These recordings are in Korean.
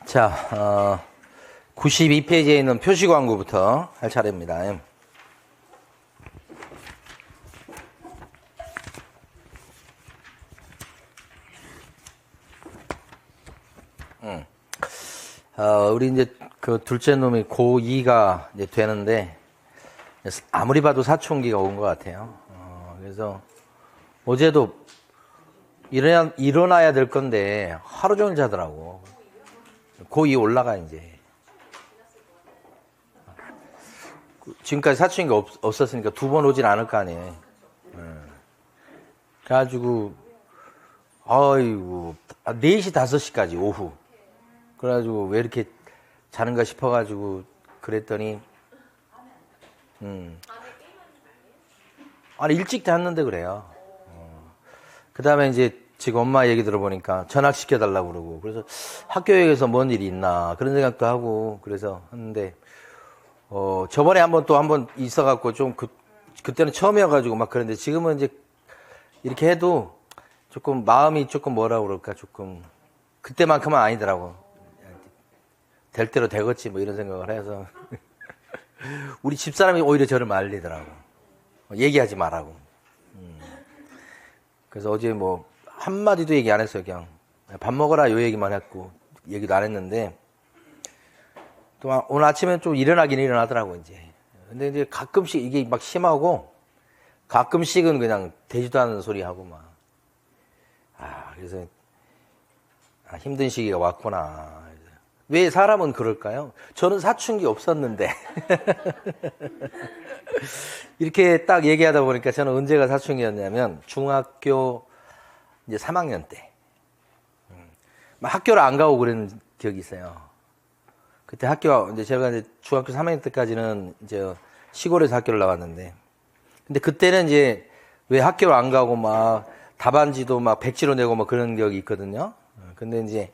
자, 92페이지에 있는 표시 광고부터 할 차례입니다. 우리 이제 그 둘째 놈이 고2가 이제 되는데, 아무리 봐도 사춘기가 온 것 같아요. 그래서 어제도 일어나야 될 건데 하루 종일 자더라고. 고2 올라가 이제. 지금까지 사춘기가 없었으니까 두 번 오진 않을 거 아니에요. 그래가지고 아이고 4시 5시까지 오후. 그래가지고 왜 이렇게 자는가 싶어가지고 그랬더니 아니 일찍 잤는데 그래요. 그 다음에 이제 지금 엄마 얘기 들어보니까 전학시켜달라고 그러고, 그래서 학교에서 뭔 일이 있나 그런 생각도 하고 그래서 했는데, 저번에 한번 있어갖고 좀 그때는 처음이어가지고 막 그런데 지금은 이제 이렇게 해도 조금 마음이 조금 뭐라 그럴까, 조금 그때만큼은 아니더라고. 될 대로 되겠지 뭐 이런 생각을 해서 우리 집사람이 오히려 저를 말리더라고. 얘기하지 말라고. 그래서 어제 뭐 한마디도 얘기 안 했어요. 그냥 밥 먹어라 요 얘기만 했고 얘기도 안 했는데, 또 오늘 아침에 좀 일어나긴 일어나더라고 이제. 근데 이제 가끔씩 이게 막 심하고 가끔씩은 그냥 되지도 않는 소리 하고 막. 그래서 힘든 시기가 왔구나. 왜 사람은 그럴까요? 저는 사춘기 없었는데 이렇게 딱 얘기하다 보니까 저는 언제가 사춘기였냐면 중학교 이제 3학년 때 막 학교를 안 가고 그런 기억이 있어요. 그때 이제 제가 이제 중학교 3학년 때까지는 이제 시골에서 학교를 나왔는데, 근데 그때는 이제 왜 학교를 안 가고 막 답안지도 막 백지로 내고 막 그런 기억이 있거든요. 근데 이제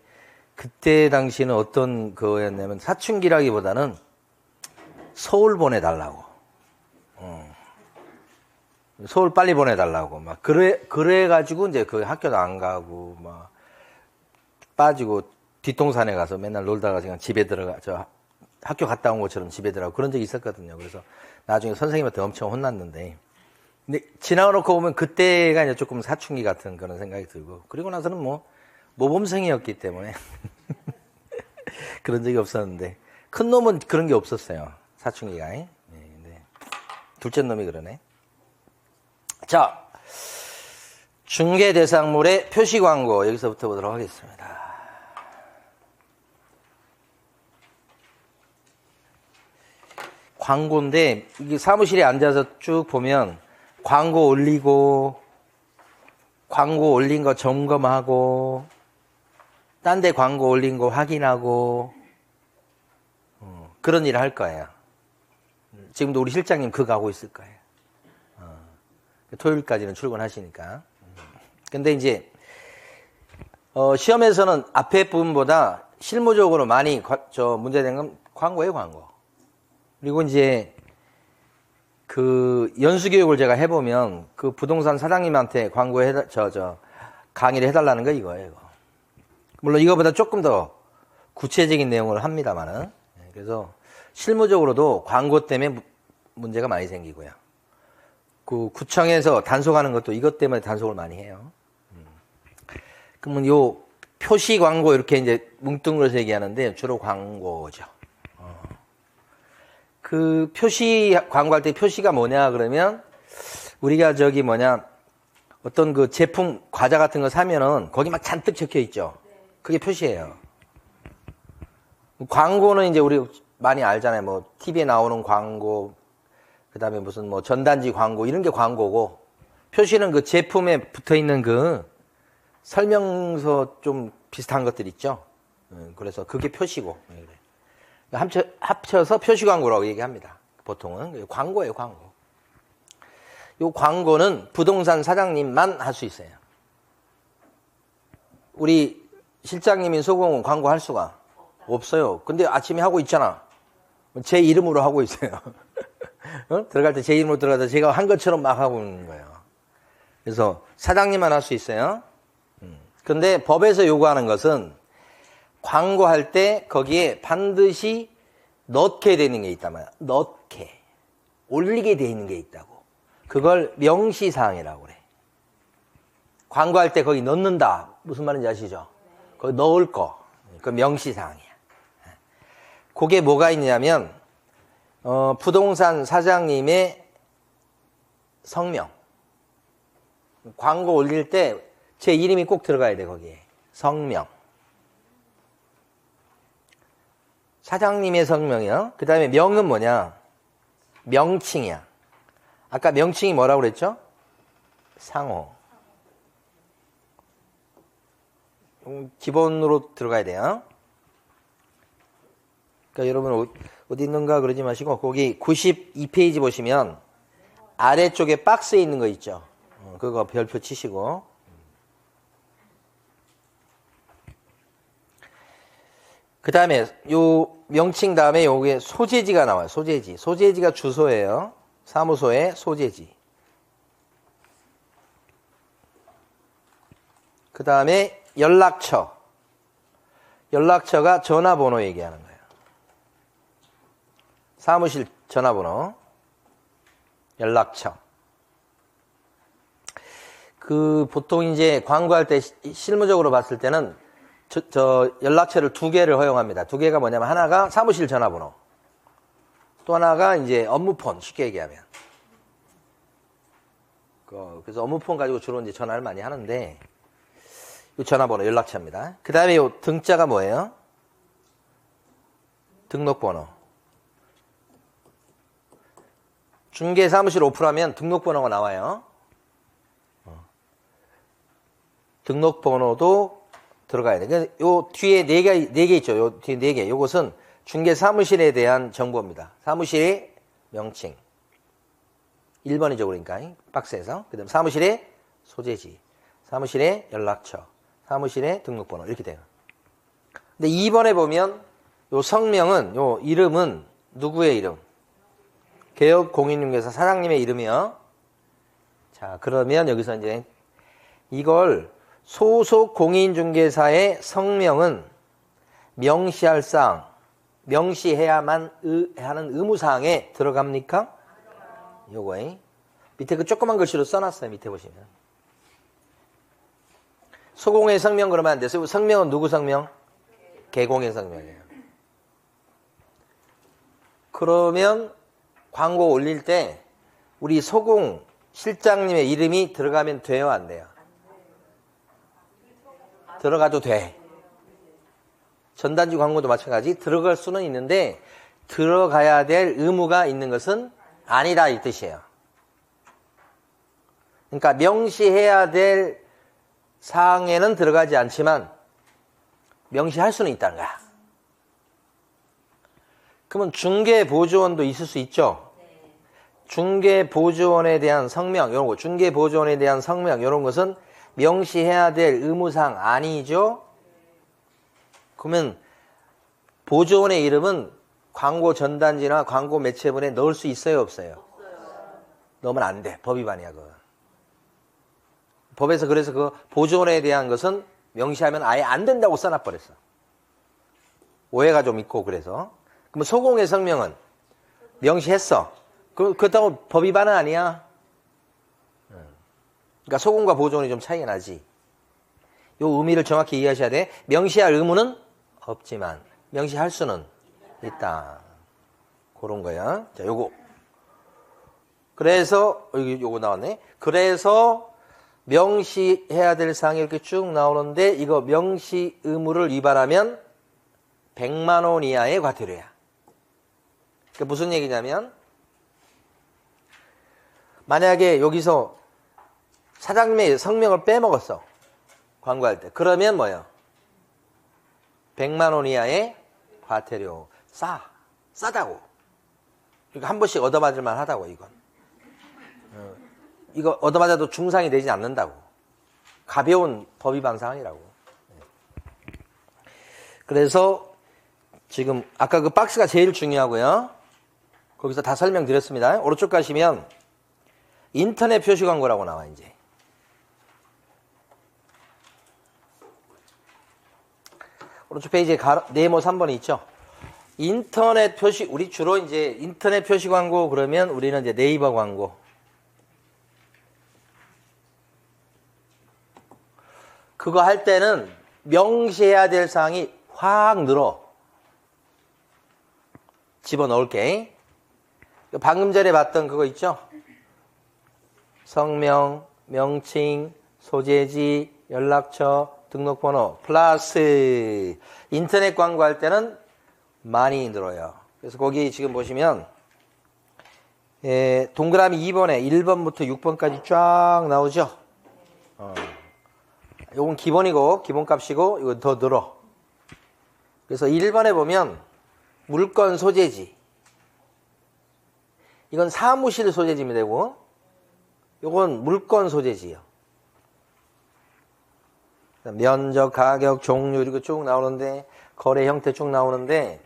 그때 당시는 어떤 거였냐면 사춘기라기보다는 서울 보내달라고. 서울 빨리 보내달라고. 막 그래가지고 이제 그 학교도 안 가고 막 빠지고 뒷동산에 가서 맨날 놀다가 그냥 집에 학교 갔다 온 것처럼 집에 들어가고 그런 적이 있었거든요. 그래서 나중에 선생님한테 엄청 혼났는데, 근데 지나고 놓고 보면 그때가 이제 조금 사춘기 같은 그런 생각이 들고, 그리고 나서는 뭐 모범생이었기 때문에 그런 적이 없었는데, 큰 놈은 그런 게 없었어요. 사춘기가. 네. 둘째 놈이 그러네. 자, 중개 대상물의 표시 광고 여기서부터 보도록 하겠습니다. 광고인데 이게 사무실에 앉아서 쭉 보면 광고 올린 거 점검하고, 딴 데 광고 올린 거 확인하고, 그런 일을 할 거예요. 지금도 우리 실장님 그거 하고 있을 거예요. 토요일까지는 출근하시니까. 근데 이제 시험에서는 앞에 부분보다 실무적으로 많이 문제된 건 광고예요, 광고. 그리고 이제 그 연수교육을 제가 해보면 그 부동산 사장님한테 강의를 해달라는 거 이거예요, 이거. 물론 이거보다 조금 더 구체적인 내용을 합니다만은. 그래서 실무적으로도 광고 때문에 문제가 많이 생기고요. 그 구청에서 단속하는 것도 이것 때문에 단속을 많이 해요. 그러면 요 표시 광고 이렇게 이제 뭉뚱그려서 얘기하는데 주로 광고죠. 그 표시 광고할 때 표시가 뭐냐 그러면, 우리가 어떤 그 제품 과자 같은 거 사면은 거기 막 잔뜩 적혀 있죠. 그게 표시예요. 광고는 이제 우리 많이 알잖아요. 뭐 TV에 나오는 광고, 그다음에 무슨 뭐 전단지 광고 이런 게 광고고, 표시는 그 제품에 붙어 있는 그 설명서 좀 비슷한 것들 있죠. 그래서 그게 표시고. 합쳐서 표시 광고라고 얘기합니다. 보통은 광고예요, 광고. 이 광고는 부동산 사장님만 할 수 있어요. 우리 실장님인 소공은 광고 할 수가 없어요. 근데 아침에 하고 있잖아. 제 이름으로 하고 있어요. 들어갈 때 제 이름으로 들어가서 제가 한 것처럼 막 하고 있는 거예요. 그래서 사장님만 할 수 있어요. 근데 법에서 요구하는 것은 광고할 때 거기에 반드시 넣게 되는 게 있단 말이야. 넣게. 올리게 돼 있는 게 있다고. 그걸 명시사항이라고 그래. 광고할 때 거기 넣는다. 무슨 말인지 아시죠? 거기 넣을 거. 그 명시사항이야. 그게 뭐가 있냐면 부동산 사장님의 성명. 광고 올릴 때 제 이름이 꼭 들어가야 돼, 거기에. 성명. 사장님의 성명이요. 그 다음에 명은 뭐냐? 명칭이야. 아까 명칭이 뭐라고 그랬죠? 상호. 기본으로 들어가야 돼요. 그러니까 여러분 어디 있는가 그러지 마시고 거기 92페이지 보시면 아래쪽에 박스에 있는 거 있죠. 그거 별표 치시고. 그 다음에 요 명칭 다음에 요게 소재지가 나와요. 소재지. 소재지가 주소예요. 사무소의 소재지. 그 다음에 연락처. 연락처가 전화번호 얘기하는 거예요. 사무실 전화번호. 연락처. 보통 이제 광고할 때 실무적으로 봤을 때는 저 연락처를 2개를 허용합니다. 2개가 뭐냐면 하나가 사무실 전화번호. 또 하나가 이제 업무폰, 쉽게 얘기하면. 그래서 업무폰 가지고 주로 이제 전화를 많이 하는데, 이 전화번호, 연락처입니다. 그 다음에 이 등자가 뭐예요? 등록번호. 중개 사무실 오픈하면 등록번호가 나와요. 등록번호도 들어가야 돼. 그래서 요 뒤에 4개 있죠. 요 뒤에 4개. 요것은 중개 사무실에 대한 정보입니다. 사무실의 명칭. 1번이죠, 그러니까. 박스에서. 그 다음 사무실의 소재지. 사무실의 연락처. 사무실의 등록번호. 이렇게 돼요. 근데 2번에 보면 요 성명은, 요 이름은 누구의 이름? 개업공인중개사 사장님의 이름이요. 자, 그러면 여기서 이제 이걸 소속 공인중개사의 성명은 명시할 사항, 명시해야만 하는 의무사항에 들어갑니까? 요거에. 밑에 그 조그만 글씨로 써놨어요. 밑에 보시면. 소공의 성명 그러면 안 돼요. 성명은 누구 성명? 개공의 성명이에요. 그러면 광고 올릴 때 우리 소공 실장님의 이름이 들어가면 돼요? 안 돼요? 들어가도 돼. 전단지 광고도 마찬가지. 들어갈 수는 있는데 들어가야 될 의무가 있는 것은 아니다 이 뜻이에요. 그러니까 명시해야 될 사항에는 들어가지 않지만 명시할 수는 있다는 거야. 그러면 중개보조원도 있을 수 있죠. 중개보조원에 대한 성명 이런 거, 중개보조원에 대한 성명 이런 것은 명시해야 될 의무사항 아니죠? 그러면 보조원의 이름은 광고 전단지나 광고 매체본에 넣을 수 있어요, 없어요? 넣으면 안 돼. 법 위반이야, 그거. 법에서 그래서 그 보조원에 대한 것은 명시하면 아예 안 된다고 써놔버렸어. 오해가 좀 있고 그래서. 그러면 소공의 성명은 명시했어. 그렇다고 법 위반은 아니야. 그러니까 소공과 보조원이 좀 차이가 나지. 요 의미를 정확히 이해하셔야 돼. 명시할 의무는 없지만 명시할 수는 있다. 그런 거야. 자, 요거. 그래서 요거 나왔네. 그래서 명시해야 될 사항이 이렇게 쭉 나오는데 이거 명시 의무를 위반하면 100만 원 이하의 과태료야. 그러니까 무슨 얘기냐면 만약에 여기서 사장님의 성명을 빼먹었어. 광고할 때. 그러면 뭐예요? 100만 원 이하의 과태료. 싸다고. 그러니까 한 번씩 얻어맞을 만하다고 이건. 이거 얻어맞아도 중상이 되지 않는다고. 가벼운 법 위반 사항이라고. 그래서 지금 아까 그 박스가 제일 중요하고요. 거기서 다 설명드렸습니다. 오른쪽 가시면 인터넷 표시 광고라고 나와 이제. 오른쪽 페이지에 네모 3번이 있죠. 인터넷 표시, 우리 주로 이제 인터넷 표시 광고 그러면 우리는 이제 네이버 광고. 그거 할 때는 명시해야 될 사항이 확 늘어. 집어넣을게. 방금 전에 봤던 그거 있죠? 성명, 명칭, 소재지, 연락처, 등록번호, 플러스 인터넷 광고할 때는 많이 늘어요. 그래서 거기 지금 보시면 동그라미 2번에 1번부터 6번까지 쫙 나오죠? 요건 기본이고 기본값이고 이거 더 늘어. 그래서 1번에 보면 물건 소재지. 이건 사무실 소재지면 되고 요건 물건 소재지요. 면적, 가격, 종류 이렇게 쭉 나오는데 거래 형태 쭉 나오는데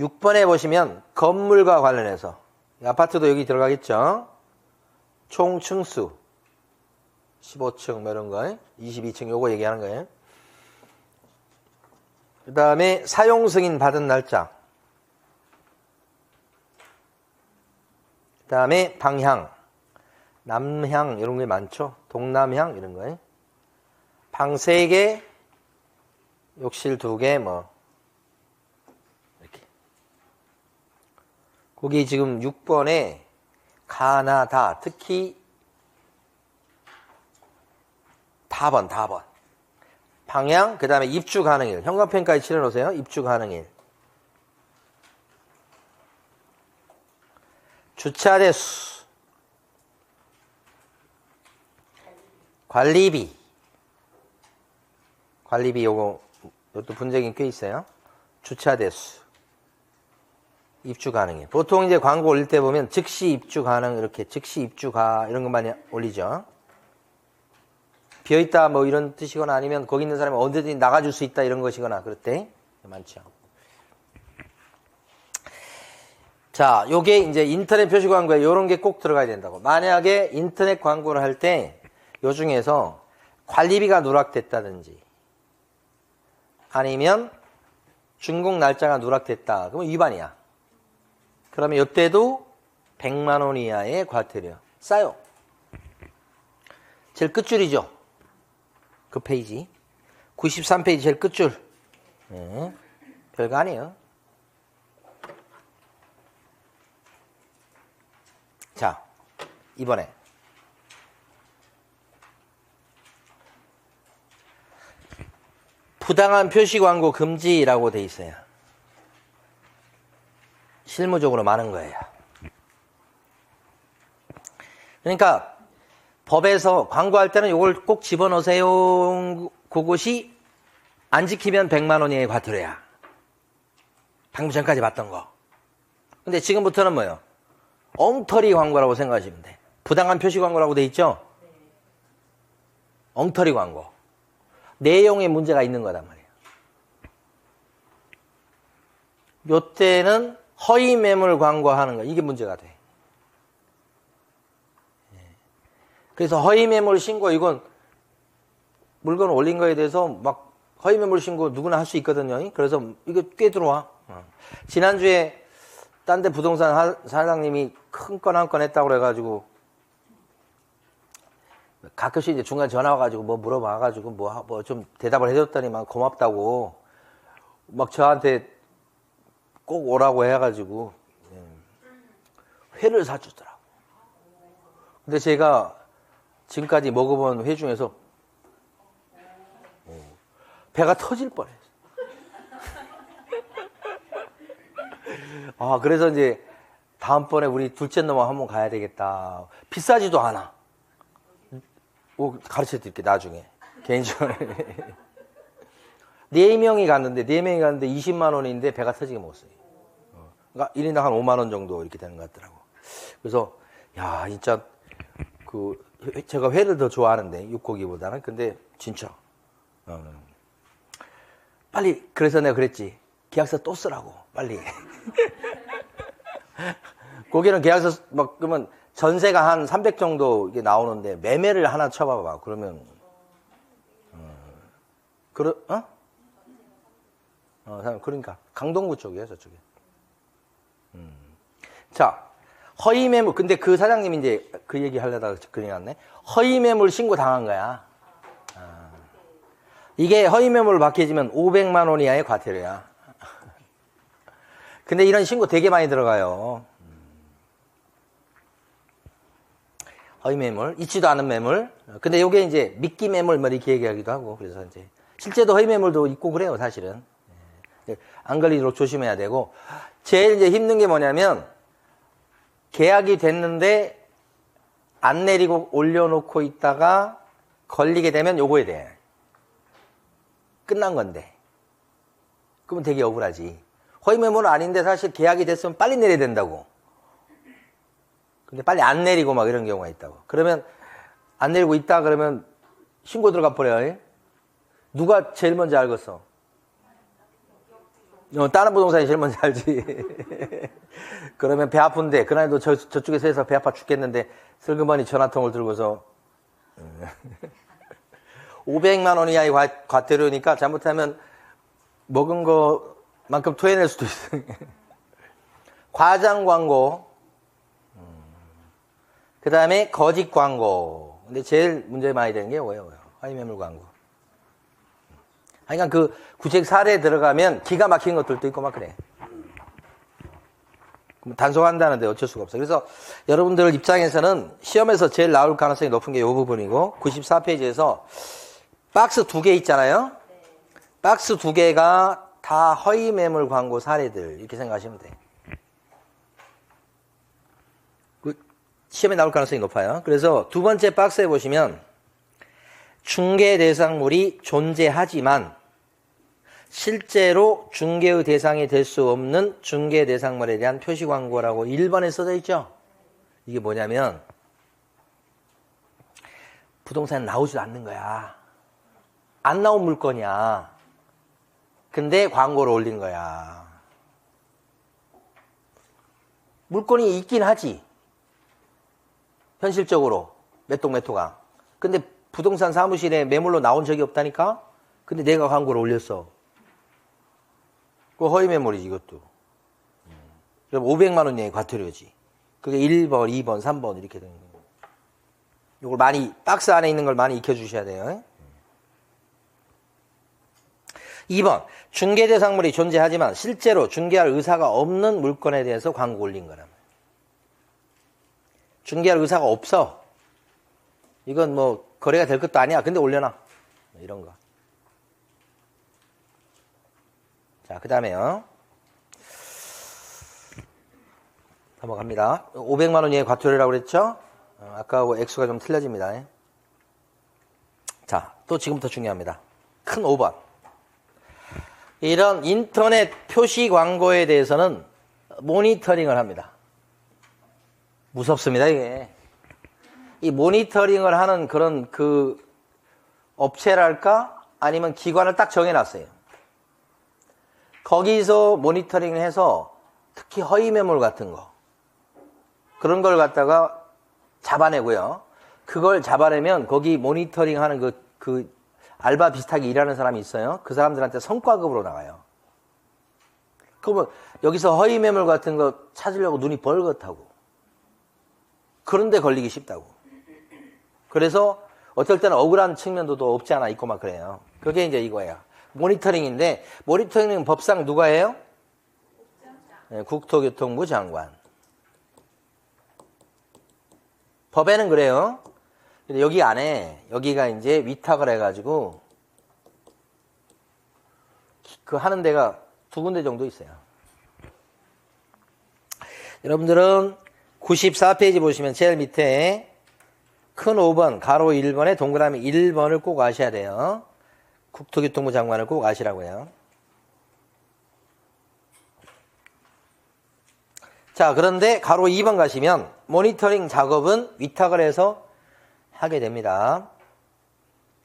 6번에 보시면 건물과 관련해서 아파트도 여기 들어가겠죠. 총 층수 15층 뭐 이런 거 22층 요거 얘기하는 거예요. 그 다음에 사용 승인 받은 날짜, 그 다음에 방향, 남향 이런 게 많죠. 동남향 이런 거예요. 방 3개, 욕실 2개 뭐 이렇게. 거기 지금 6번에 가나다 특히 다번 방향, 그 다음에 입주 가능일. 형광펜까지 칠해놓으세요. 입주 가능일. 주차 대수. 관리비. 관리비 요거, 이것도 분쟁이 꽤 있어요. 주차 대수. 입주 가능일. 보통 이제 광고 올릴 때 보면 즉시 입주 가능, 이렇게 즉시 입주가 이런 것만 올리죠. 비어있다 뭐 이런 뜻이거나 아니면 거기 있는 사람이 언제든지 나가줄 수 있다 이런 것이거나 그럴 때 많죠. 자, 요게 이제 인터넷 표시 광고에 요런 게 꼭 들어가야 된다고. 만약에 인터넷 광고를 할 때 요 중에서 관리비가 누락됐다든지 아니면 준공 날짜가 누락됐다. 그러면 위반이야. 그러면 요때도 100만 원 이하의 과태료. 싸요. 제일 끝줄이죠. 그 페이지 93페이지 제일 끝줄. 네, 별거 아니에요. 자, 이번에 부당한 표시 광고 금지라고 돼 있어요. 실무적으로 많은 거예요. 그러니까 법에서 광고할 때는 이걸 꼭 집어넣으세요. 그것이 안 지키면 100만 원 이하의 과태료야. 방금 전까지 봤던 거. 근데 지금부터는 뭐예요? 엉터리 광고라고 생각하시면 돼. 부당한 표시 광고라고 돼 있죠? 엉터리 광고. 내용에 문제가 있는 거단 말이에요. 요때는 허위 매물 광고하는 거. 이게 문제가 돼. 그래서 허위 매물 신고, 이건 물건 올린 거에 대해서 막 허위 매물 신고 누구나 할 수 있거든요. 그래서 이거 꽤 들어와. 지난주에 딴 데 부동산 사장님이 큰 건 한 건 했다고 그래가지고 가끔씩 이제 중간에 전화 와가지고 뭐 물어봐가지고 뭐 좀 대답을 해줬더니만 고맙다고 막 저한테 꼭 오라고 해가지고 회를 사주더라고. 근데 제가 지금까지 먹어본 회 중에서 배가 터질 뻔했어. 아, 그래서 이제 다음번에 우리 둘째 놈하고 한번 가야 되겠다. 비싸지도 않아. 가르쳐 드릴게, 나중에. 개인적으로. 4명이 갔는데 20만 원인데 배가 터지게 먹었어요. 그러니까 1인당 한 5만 원 정도 이렇게 되는 것 같더라고. 그래서, 야, 진짜, 제가 회를 더 좋아하는데, 육고기보다는. 근데, 진짜. 빨리, 그래서 내가 그랬지. 계약서 또 쓰라고, 빨리. 고기는 계약서, 그러면 전세가 한 300 정도 이게 나오는데, 매매를 하나 쳐봐봐. 그러면, 그러니까 강동구 쪽이에요, 저쪽에. 자, 허위 매물. 근데 그 사장님이 이제 그 얘기 하려다가 그냥 왔네. 허위 매물 신고 당한 거야. 이게 허위 매물로 바뀌어지면 500만 원 이하의 과태료야. 근데 이런 신고 되게 많이 들어가요. 허위 매물, 있지도 않은 매물. 근데 이게 이제 미끼 매물 뭐 이렇게 얘기하기도 하고, 그래서 이제 실제도 허위 매물도 있고 그래요, 사실은. 안 걸리도록 조심해야 되고, 제일 이제 힘든 게 뭐냐면 계약이 됐는데 안 내리고 올려놓고 있다가 걸리게 되면 요거에 대해 끝난 건데, 그러면 되게 억울하지. 허위 매물은 아닌데 사실 계약이 됐으면 빨리 내려야 된다고. 근데 빨리 안 내리고 막 이런 경우가 있다고. 그러면 안 내리고 있다 그러면 신고 들어가 버려요. 누가 제일 먼저 알겠어? 다른 부동산이 제일 먼저 알지. 그러면 배 아픈데 그날도 저쪽에서 해서 배 아파 죽겠는데 슬그머니 전화통을 들고서 500만 원 이하의 과태료니까 잘못하면 먹은 거만큼 토해낼 수도 있어요. 과장 광고, 그 다음에 거짓 광고. 근데 제일 문제 많이 되는 게 뭐예요? 허위 매물 광고. 그러니까 그 구책 사례에 들어가면 기가 막힌 것들도 있고 막 그래. 단속한다는데 어쩔 수가 없어. 그래서 여러분들 입장에서는 시험에서 제일 나올 가능성이 높은 게 이 부분이고, 94페이지에서 박스 2개 있잖아요. 박스 2개가 다 허위 매물 광고 사례들 이렇게 생각하시면 돼. 시험에 나올 가능성이 높아요. 그래서 두 번째 박스에 보시면 중개 대상물이 존재하지만 실제로 중개의 대상이 될 수 없는 중개 대상물에 대한 표시 광고라고 1번에 써져 있죠. 이게 뭐냐면 부동산에 나오지도 않는 거야. 안 나온 물건이야. 근데 광고를 올린 거야. 물건이 있긴 하지. 현실적으로 몇 동 몇 호가. 근데 부동산 사무실에 매물로 나온 적이 없다니까? 근데 내가 광고를 올렸어. 그 허위 매물이지, 이것도. 그럼 500만 원 이하의 과태료지. 그게 1번, 2번, 3번 이렇게 되는 거예요. 이걸 많이, 박스 안에 있는 걸 많이 익혀주셔야 돼요. 2번, 중개 대상물이 존재하지만 실제로 중개할 의사가 없는 물건에 대해서 광고 올린 거라면. 중개할 의사가 없어. 이건 뭐 거래가 될 것도 아니야. 근데 올려놔. 이런 거. 자, 그 다음에요. 넘어갑니다. 500만 원 이하의 과태료라고 그랬죠? 아까하고 액수가 좀 틀려집니다. 자, 또 지금부터 중요합니다. 큰 5번. 이런 인터넷 표시 광고에 대해서는 모니터링을 합니다. 무섭습니다, 이게. 이 모니터링을 하는 그런 그 업체랄까? 아니면 기관을 딱 정해놨어요. 거기서 모니터링을 해서 특히 허위 매물 같은 거. 그런 걸 갖다가 잡아내고요. 그걸 잡아내면 거기 모니터링 하는 그 알바 비슷하게 일하는 사람이 있어요. 그 사람들한테 성과급으로 나가요. 그러면 여기서 허위 매물 같은 거 찾으려고 눈이 벌겋다고. 그런데 걸리기 쉽다고. 그래서 어떨 때는 억울한 측면도 없지 않아 있고 막 그래요. 그게 이제 이거예요. 모니터링인데, 모니터링은 법상 누가 해요? 네, 국토교통부 장관. 법에는 그래요. 근데 여기 안에, 여기가 이제 위탁을 해가지고, 그 하는 데가 2군데 정도 있어요. 여러분들은 94페이지 보시면 제일 밑에 큰 5번, 가로 1번에 동그라미 1번을 꼭 아셔야 돼요. 국토교통부 장관을 꼭 아시라고요. 자, 그런데 가로 2번 가시면 모니터링 작업은 위탁을 해서 하게 됩니다.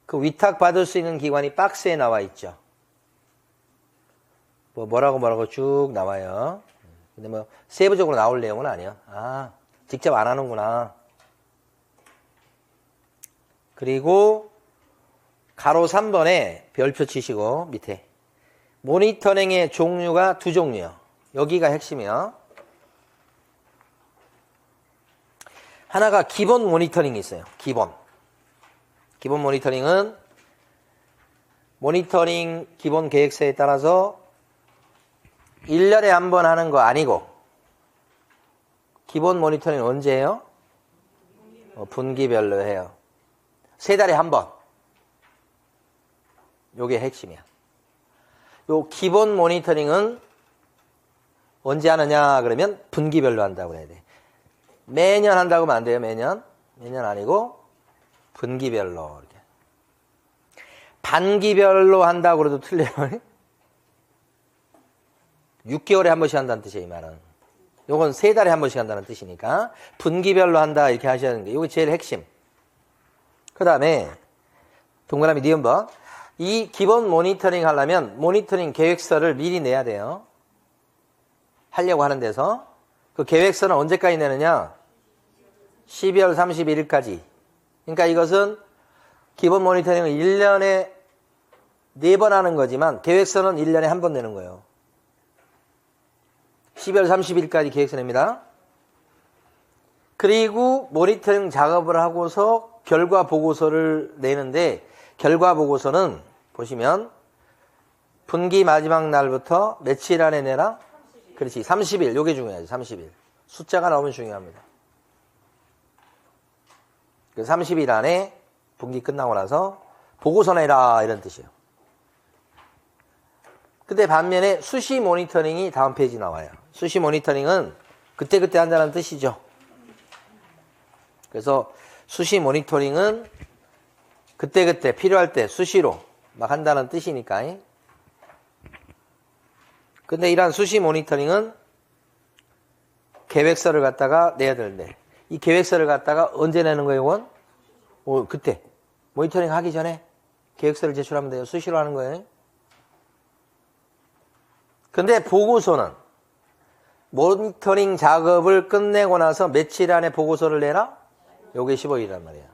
그 위탁 받을 수 있는 기관이 박스에 나와 있죠. 뭐라고 쭉 나와요. 근데 뭐 세부적으로 나올 내용은 아니야. 아, 직접 안 하는구나. 그리고 가로 3번에 별표 치시고 밑에 모니터링의 종류가 두 종류요. 여기가 핵심이요. 하나가 기본 모니터링이 있어요. 기본 모니터링은 모니터링 기본 계획서에 따라서 1년에 한 번 하는 거 아니고, 기본 모니터링 언제 해요? 분기별로 해요. 3달에 한 번. 요게 핵심이야. 요 기본 모니터링은 언제 하느냐 그러면 분기별로 한다고 해야 돼. 매년 한다고 하면 안 돼요. 매년 아니고 분기별로. 이렇게. 반기별로 한다고 그래도 틀려요. 6개월에 한 번씩 한다는 뜻이에요. 이 말은. 요건 3달에 한 번씩 한다는 뜻이니까 분기별로 한다 이렇게 하셔야 하는 게 요게 제일 핵심. 그 다음에 동그라미 니은번. 이 기본 모니터링 하려면 모니터링 계획서를 미리 내야 돼요. 하려고 하는 데서. 그 계획서는 언제까지 내느냐? 12월 31일까지. 그러니까 이것은 기본 모니터링을 1년에 4번 하는 거지만 계획서는 1년에 한 번 내는 거예요. 12월 30일까지 계획서 냅니다. 그리고 모니터링 작업을 하고서 결과 보고서를 내는데, 결과 보고서는 보시면 분기 마지막 날부터 며칠 안에 내라? 30일. 그렇지. 30일. 요게 중요하지. 30일. 숫자가 나오면 중요합니다. 30일 안에 분기 끝나고 나서 보고서 내라 이런 뜻이에요. 근데 반면에 수시 모니터링이 다음 페이지 나와요. 수시 모니터링은 그때그때 한다는 뜻이죠. 그래서 수시 모니터링은 그때그때 필요할 때 수시로 막 한다는 뜻이니까. 근데 이러한 수시 모니터링은 계획서를 갖다가 내야 되는데, 이 계획서를 갖다가 언제 내는 거예요, 이건? 그때. 모니터링 하기 전에 계획서를 제출하면 돼요. 수시로 하는 거예요. 근데 보고서는 모니터링 작업을 끝내고 나서 며칠 안에 보고서를 내라? 요게 15일이란 말이야.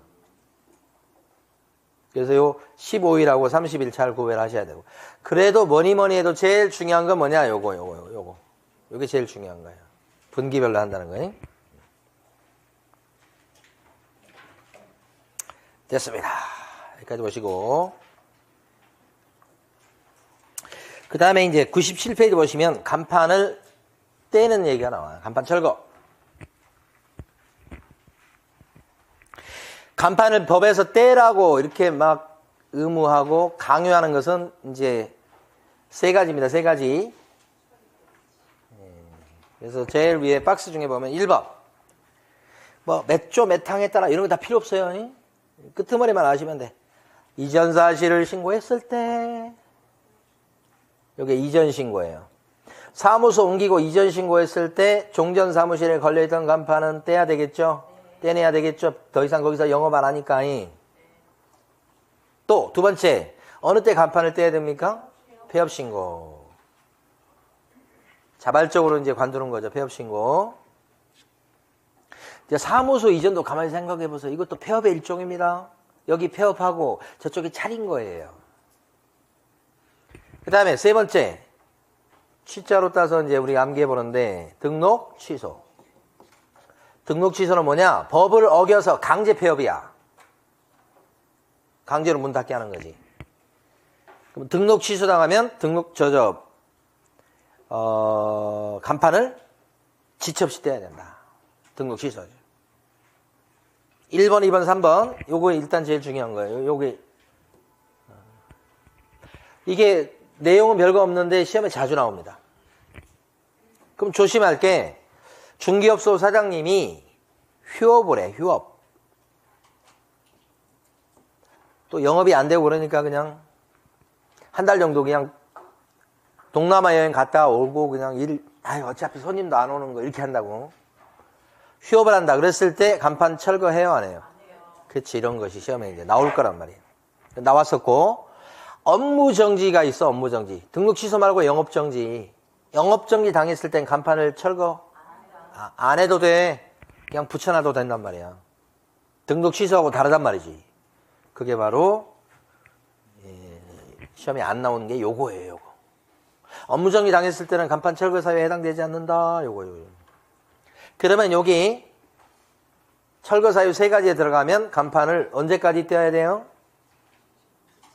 그래서 요 15일하고 30일 잘 구별을 하셔야 되고. 그래도 뭐니 해도 제일 중요한 건 뭐냐? 요거. 요게 제일 중요한 거예요. 분기별로 한다는 거예요. 됐습니다. 여기까지 보시고. 그 다음에 이제 97페이지 보시면 간판을 떼는 얘기가 나와요. 간판 철거. 간판을 법에서 떼라고 이렇게 막 의무하고 강요하는 것은 이제 3가지입니다. 3가지. 그래서 제일 위에 박스 중에 보면 1번. 뭐 몇 조 몇 항에 따라 이런 거 다 필요 없어요. 끄트머리만 아시면 돼. 이전 사실을 신고했을 때, 이게 이전 신고예요. 사무소 옮기고 이전 신고했을 때 종전 사무실에 걸려있던 간판은 떼야 되겠죠? 떼내야 되겠죠? 더 이상 거기서 영업 안 하니까. 또 두 번째, 어느 때 간판을 떼야 됩니까? 폐업 신고. 자발적으로 이제 관두는 거죠. 폐업 신고. 사무소 이전도 가만히 생각해 보세요. 이것도 폐업의 일종입니다. 여기 폐업하고 저쪽이 차린 거예요. 그 다음에 3번째, 취자로 따서 이제 우리가 암기해 보는데, 등록 취소. 등록 취소는 뭐냐? 법을 어겨서 강제 폐업이야. 강제로 문 닫게 하는 거지. 그럼 등록 취소 당하면 간판을 지체 없이 떼야 된다. 등록 취소죠. 1번, 2번, 3번. 요거 일단 제일 중요한 거예요. 이게 내용은 별거 없는데 시험에 자주 나옵니다. 그럼 조심할 게, 중개업소 사장님이 휴업을 해, 휴업. 또 영업이 안 되고 그러니까 그냥 한 달 정도 그냥 동남아 여행 갔다 오고 그냥 어차피 손님도 안 오는 거 이렇게 한다고. 휴업을 한다 그랬을 때 간판 철거해요, 안 해요? 그렇지, 이런 것이 시험에 이제 나올 거란 말이에요. 나왔었고, 업무정지가 있어, 업무정지. 등록 취소 말고 영업정지. 영업정지 당했을 땐 간판을 철거 안 해도 돼. 그냥 붙여놔도 된단 말이야. 등록 취소하고 다르단 말이지. 그게 바로 시험에 안 나오는 게 요거예요, 요거. 업무정지 당했을 때는 간판 철거 사유에 해당되지 않는다. 요거요. 그러면 여기 철거 사유 3가지에 들어가면 간판을 언제까지 떼어야 돼요?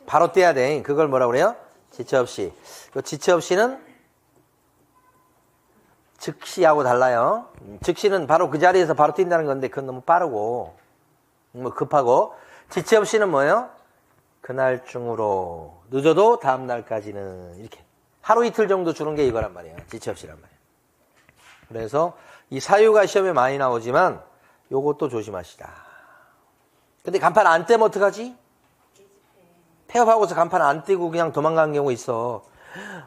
바로 떼야 돼. 그걸 뭐라고 그래요? 지체 없이. 그 지체 없이는 즉시하고 달라요. 즉시는 바로 그 자리에서 바로 뛴다는 건데 그건 너무 빠르고 뭐 급하고, 지체 없이는 뭐예요? 그날 중으로 늦어도 다음 날까지는, 이렇게 하루 이틀 정도 주는 게 이거란 말이에요. 지체 없이란 말이에요. 그래서 이 사유가 시험에 많이 나오지만 요것도 조심하시다. 근데 간판 안 떼면 어떡하지? 폐업하고서 간판 안 떼고 그냥 도망가는 경우 있어.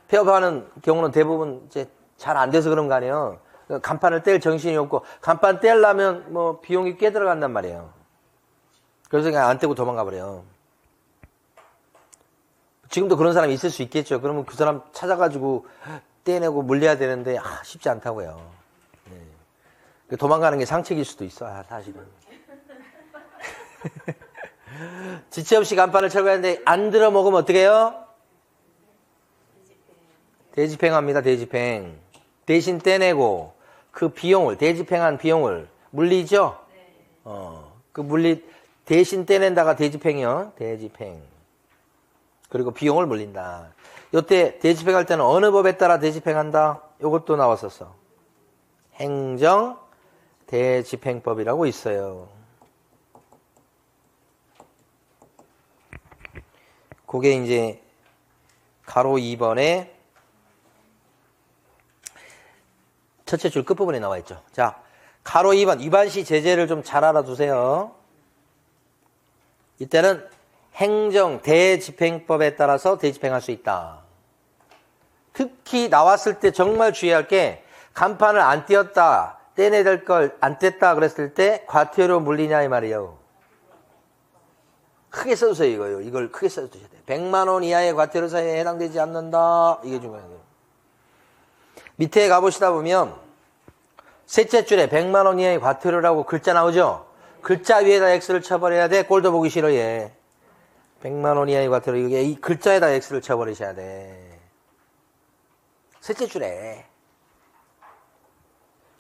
폐업하는 경우는 대부분 이제 잘 안 돼서 그런 거 아니에요. 간판을 뗄 정신이 없고, 간판 떼려면 뭐 비용이 꽤 들어간단 말이에요. 그래서 그냥 안 떼고 도망가 버려요. 지금도 그런 사람이 있을 수 있겠죠. 그러면 그 사람 찾아가지고 떼내고 물려야 되는데 쉽지 않다고요. 네. 도망가는 게 상책일 수도 있어, 사실은. 지체 없이 간판을 철거하는데 안 들어 먹으면 어떻게 해요? 대집행합니다. 대집행. 대신 떼내고 그 비용을, 대집행한 비용을 물리죠? 그 대신 떼낸다가 대집행이요. 대집행. 그리고 비용을 물린다. 요때 대집행할 때는 어느 법에 따라 대집행한다? 요것도 나왔었어. 행정 대집행법이라고 있어요. 그게 이제 가로 2번에 첫째 줄 끝부분에 나와 있죠. 자, 가로 2번 위반시 제재를 좀 잘 알아두세요. 이때는 행정 대집행법에 따라서 대집행할 수 있다. 특히 나왔을 때 정말 주의할 게, 간판을 안 띄었다, 떼내야 될 걸 안 뗐다 그랬을 때 과태료 물리냐 이 말이에요. 크게 써주세요. 이거요. 이걸 크게 써주셔야 돼요. 100만 원 이하의 과태료 사유에 해당되지 않는다. 이게 중요해요. 밑에 가보시다 보면 셋째 줄에 100만 원 이하의 과태료라고 글자 나오죠? 글자 위에다 X를 쳐버려야 돼. 꼴도 보기 싫어 얘. 100만 원 이하의 과태료, 이게 이 글자에다 X를 쳐버리셔야 돼. 셋째 줄에,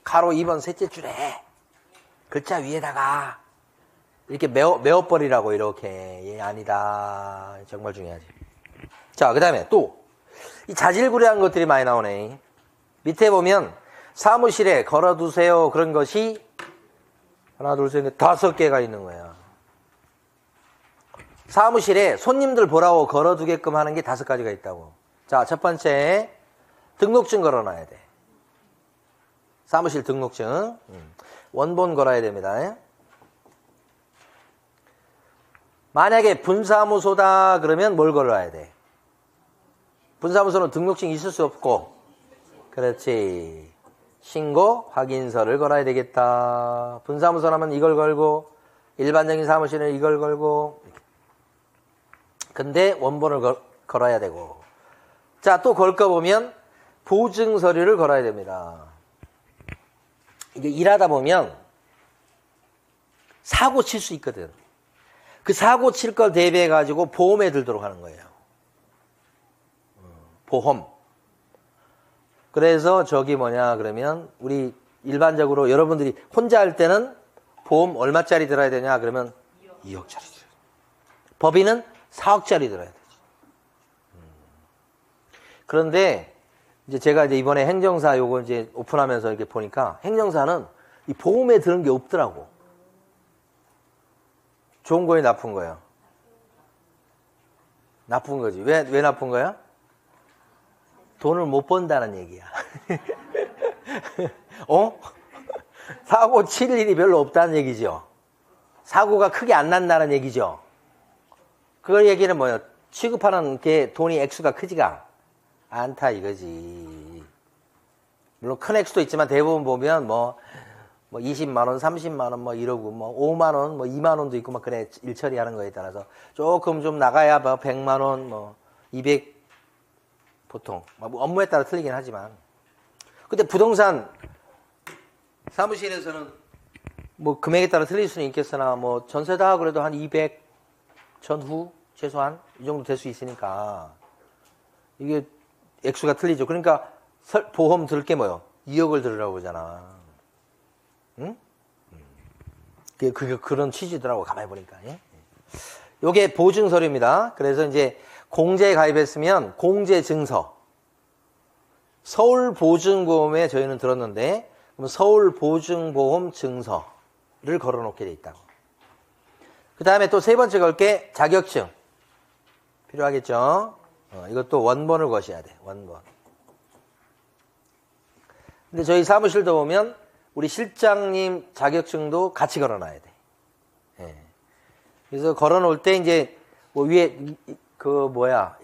가로 2번 셋째 줄에 글자 위에다가 이렇게 메워버리라고, 이렇게. 얘 아니다. 정말 중요하지. 자, 그 다음에 또 이 자질구레한 것들이 많이 나오네. 밑에 보면 사무실에 걸어두세요, 그런 것이 하나 둘 셋 넷 5개가 있는 거야. 사무실에 손님들 보라고 걸어두게끔 하는 게 5가지가 있다고. 자, 첫 번째, 등록증 걸어놔야 돼. 사무실 등록증. 원본 걸어야 됩니다. 만약에 분사무소다 그러면 뭘 걸어야 돼? 분사무소는 등록증이 있을 수 없고, 그렇지. 신고 확인서를 걸어야 되겠다. 분사무소라면 이걸 걸고, 일반적인 사무실은 이걸 걸고, 근데 원본을 걸어야 되고. 자, 또 걸 거 보면 보증 서류를 걸어야 됩니다. 이게 일하다 보면 사고 칠 수 있거든. 그 사고 칠 걸 대비해 가지고 보험에 들도록 하는 거예요. 보험. 그래서 그러면 우리 일반적으로 여러분들이 혼자 할 때는 보험 얼마짜리 들어야 되냐 그러면 2억짜리 들어야 돼. 법인은 4억짜리 들어야 되지. 그런데 이제 제가 이번에 행정사 요거 이제 오픈하면서 이렇게 보니까, 행정사는 이 보험에 드는 게 없더라고. 좋은 거예요, 나쁜 거예요? 나쁜 거지. 왜 나쁜 거야? 돈을 못 번다는 얘기야. 사고 칠 일이 별로 없다는 얘기죠. 사고가 크게 안 난다는 얘기죠. 그 얘기는 뭐예요? 취급하는 게 돈이 액수가 크지가 않다 이거지. 물론 큰 액수도 있지만 대부분 보면 뭐 20만 원, 30만 원 이러고 5만 원, 2만 원도 있고 그래, 일 처리하는 거에 따라서 조금 좀 나가야 100만 원, 200 보통 업무에 따라 틀리긴 하지만. 근데 부동산 사무실에서는 금액에 따라 틀릴 수는 있겠으나 전세다 그래도 한 200 전후 최소한 이 정도 될 수 있으니까, 이게 액수가 틀리죠. 그러니까 보험 들 게 뭐요? 2억을 들으라고 그러잖아. 응? 그게 그런 취지더라고, 가만히 보니까. 예? 요게 보증서류입니다. 그래서 이제 공제에 가입했으면 공제증서. 서울보증보험에 저희는 들었는데, 그럼 서울보증보험 증서를 걸어놓게 돼 있다고. 그 다음에 또 세 번째 걸 게 자격증. 필요하겠죠? 이것도 원본을 거셔야 돼, 원본. 근데 저희 사무실도 보면 우리 실장님 자격증도 같이 걸어놔야 돼. 예. 그래서 걸어놓을 때 이제 뭐 위에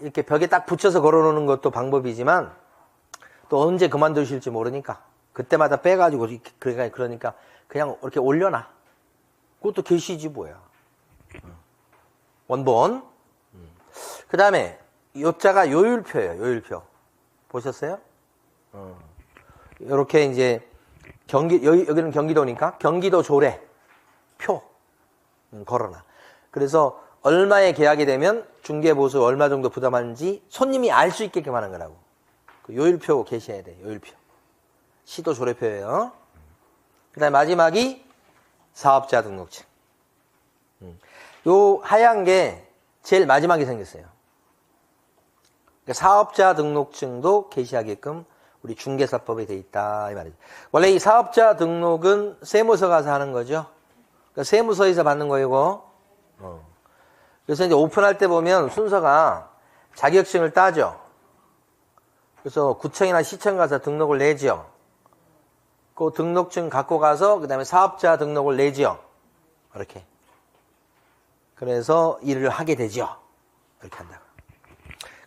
이렇게 벽에 딱 붙여서 걸어놓는 것도 방법이지만 또 언제 그만두실지 모르니까 그때마다 빼가지고 그러니까 그냥 이렇게 올려놔. 그것도 게시지 뭐야. 원본. 그 다음에 요자가 요율표예요. 요율표. 보셨어요? 이렇게 이제 여기는 경기도니까 경기도 조례 표 걸어놔. 그래서 얼마에 계약이 되면 중개보수 얼마 정도 부담하는지 손님이 알 수 있게끔 하는 거라고. 그 요율표 게시해야 돼. 요율표. 시도 조례표예요. 그 다음에 마지막이 사업자 등록증. 요 하얀 게 제일 마지막에 생겼어요. 그러니까 사업자 등록증도 게시하게끔 우리 중개사법에 돼 있다 이 말이죠. 원래 이 사업자 등록은 세무서 가서 하는 거죠. 그러니까 세무서에서 받는 거이고. 그래서 이제 오픈할 때 보면 순서가 자격증을 따죠. 그래서 구청이나 시청 가서 등록을 내죠. 그 등록증 갖고 가서 그 다음에 사업자 등록을 내죠. 이렇게. 그래서 일을 하게 되죠. 이렇게 한다고.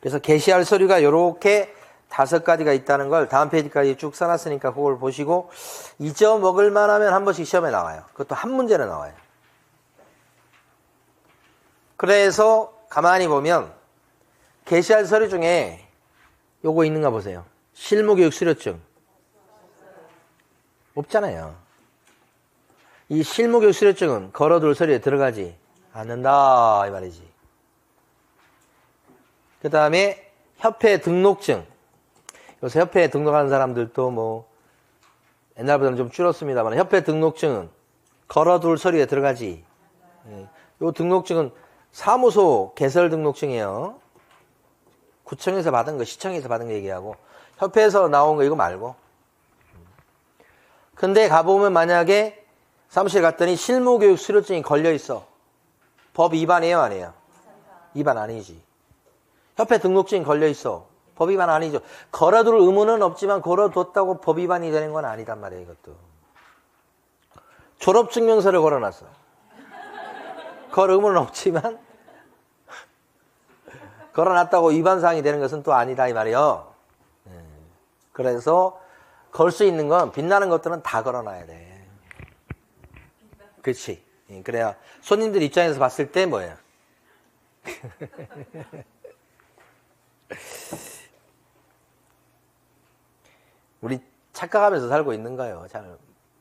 그래서 게시할 서류가 이렇게 5가지가 있다는 걸 다음 페이지까지 쭉 써놨으니까 그걸 보시고 잊어먹을 만하면 한 번씩 시험에 나와요. 그것도 한 문제는 나와요. 그래서 가만히 보면 게시할 서류 중에 요거 있는가 보세요. 실무교육 수료증. 없잖아요. 이 실무교육 수료증은 걸어둘 서류에 들어가지 않는다 이 말이지. 그 다음에 협회 등록증. 요새 협회에 등록하는 사람들도 뭐 옛날보다는 좀 줄었습니다만 협회 등록증은 걸어둘 서류에 들어가지. 요 등록증은 사무소 개설 등록증이에요. 구청에서 받은 거, 시청에서 받은 거 얘기하고 협회에서 나온 거 이거 말고. 근데 가보면 만약에 사무실 갔더니 실무교육 수료증이 걸려있어. 법 위반이에요, 아니에요? 위반 아니지. 협회 등록증이 걸려있어. 법 위반 아니죠. 걸어둘 의무는 없지만 걸어뒀다고 법 위반이 되는 건 아니단 말이에요, 이것도. 졸업증명서를 걸어놨어. 걸 의무는 없지만 걸어놨다고 위반사항이 되는 것은 또 아니다 이 말이에요. 그래서 걸 수 있는 건 빛나는 것들은 다 걸어놔야 돼. 그렇지. 그래야 손님들 입장에서 봤을 때 뭐예요? 우리 착각하면서 살고 있는가요? 잘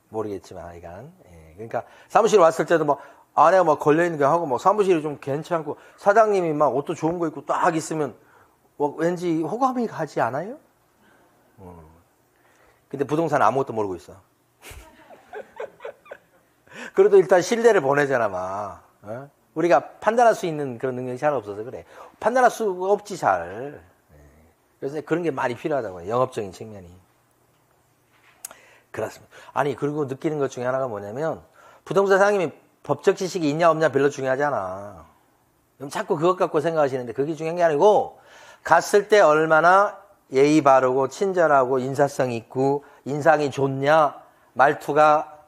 모르겠지만 이간. 그러니까 사무실 왔을 때도 뭐 안에 막 걸려있는 게 하고 뭐 사무실이 좀 괜찮고 사장님이 막 옷도 좋은 거 입고 딱 있으면 뭐 왠지 호감이 가지 않아요? 근데 부동산 아무것도 모르고 있어. 그래도 일단 신뢰를 보내잖아 막. 우리가 판단할 수 있는 그런 능력이 잘 없어서 그래. 판단할 수가 없지 잘. 그래서 그런 게 많이 필요하다고요. 영업적인 측면이. 그렇습니다. 아니 그리고 느끼는 것 중에 하나가 뭐냐면 부동산 사장님이 법적 지식이 있냐 없냐 별로 중요하지 않아. 자꾸 그것 갖고 생각하시는데 그게 중요한 게 아니고 갔을 때 얼마나 예의 바르고 친절하고 인사성 있고 인상이 좋냐 말투가